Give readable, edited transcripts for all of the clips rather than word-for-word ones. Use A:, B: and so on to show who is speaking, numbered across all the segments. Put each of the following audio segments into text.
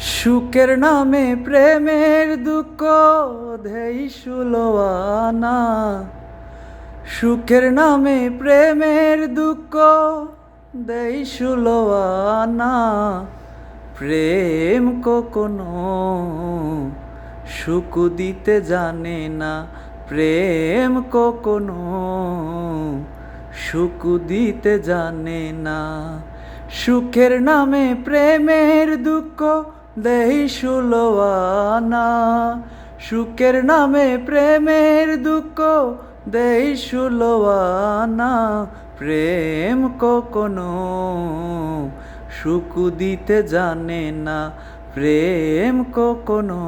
A: সুখের নামে প্রেমের দুঃখ দেই সুলোয়ানা। সুখের নামে প্রেমের দুঃখ দেই সুলোয়ানা। প্রেম কখনো সুখ দিতে জানে না। প্রেম কখনো সুখ দিতে জানে না। সুখের নামে প্রেমের দুঃখ দেই সুলোয়ানা। সুখের নামে প্রেমের দুঃখ দেই সুলোয়ানা। প্রেম কখনো সুখ দিতে জানে না। প্রেম কখনো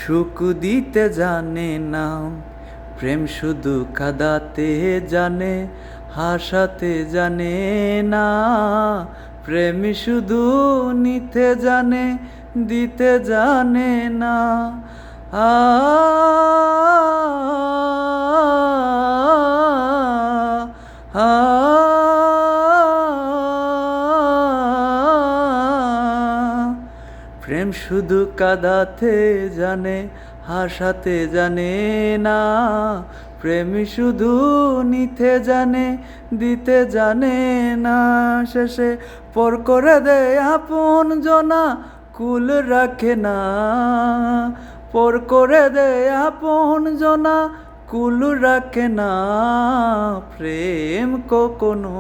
A: সুখ দিতে জানে না। প্রেম শুধু কাঁদাতে জানে, হাসাতে জানে না। প্রেম শুধু নিতে জানে, দিতে জানে না। আ আ প্রেম শুধু কাঁদাতে জানে, হাসাতে জানে না। প্রেম শুধু নিতে জানে, দিতে জানে না। শেষে পর করে দেয় আপন জনা, কুল রাখে না। পর করে দেয় আপন জনা, কুল রাখে না। প্রেম কখনো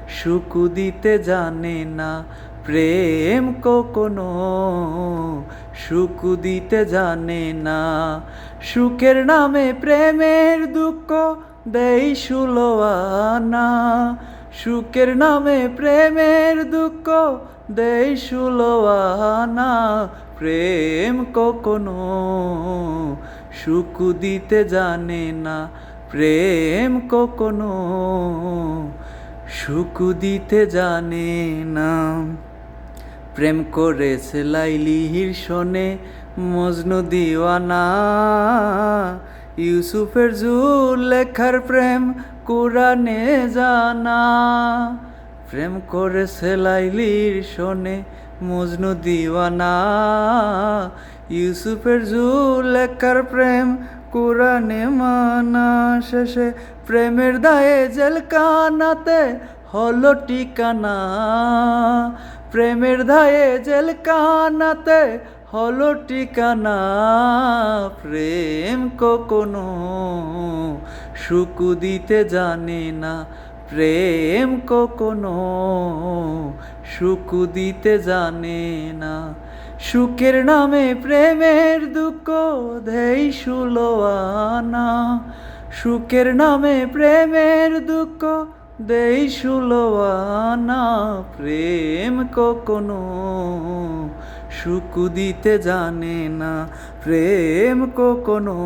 A: সুখ দিতে জানে না। প্রেম কখনো সুখ দিতে জানে না। সুখের নামে প্রেমের দুঃখ দেই সুলোয়ানা। সুখের নামে প্রেমের দুঃখ দেই সুলোয়ানা। প্রেম কখনো সুখ দিতে জানে না। প্রেম কখনো সুখ দিতে জানে না। প্রেম করেছে লাইলির শোনে মজনু দিওয়ানা। ইউসুফের জুলেখার প্রেম কুরআনে জানা। প্রেম করেছে লাইলির শোনে মজনু দিওয়ানা। ইউসুফের জুলেখার প্রেম কুরআনে মানা। শেষে প্রেমের দায়ে জেলখানাতে হলো ঠিকানা। প্রেমের দায়ে জেলখানাতে হলো ঠিকানা। প্রেম কখনো সুখ দিতে জানে না। প্রেম কখনো সুখ দিতে জানে না। সুখের নামে প্রেমের দুঃখ দেই সুলোয়ানা। সুখের নামে প্রেমের দুঃখ দেই সুলোয়ানা। প্রেম কখনো সুখ দিতে জানে না। প্রেম কখনো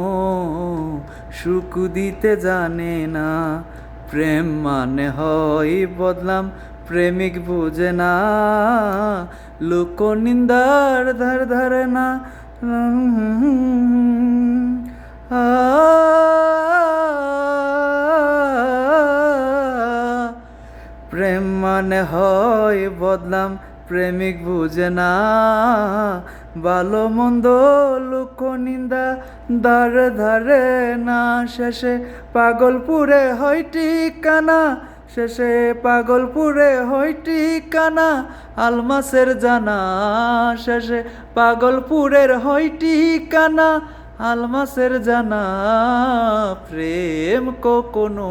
A: সুখ দিতে জানে না। প্রেম মানে হয় বদলাম, প্রেমিক বুঝে না। লোক নিন্দার ধার ধারে না। প্রেম মানে হয় বদলাম, প্রেমিক বুঝে না। ভালো মন্দ লোক নিন্দা ধারে ধারে না। শেষে পাগলপুরে হয় ঠিকানা। শেষে পাগলপুরে হয় ঠিকানা। আলমাসের জানা। শেষে পাগলপুরের হয় ঠিকানা। আলমাসের জানা। প্রেম কখনো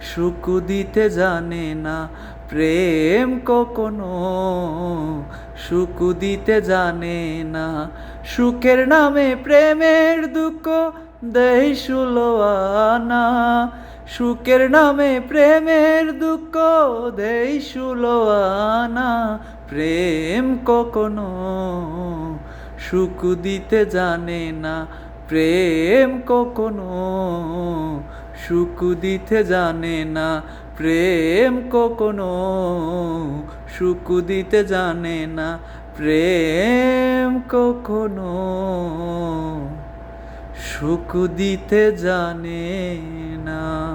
A: সুখ দিতে জানে না। প্রেম কখনো সুখ দিতে জানে না। সুখের নামে প্রেমের দুঃখ দেই সুলোয়ানা। সুখের নামে প্রেমের দুঃখ দেই সুলোয়ানা। প্রেম কখনো সুখ দিতে জানে না। প্রেম কখনো সুখ দিতে জানে না। প্রেম কখনো সুখ দিতে জানে না। প্রেম কখনো সুখ দিতে জানে না।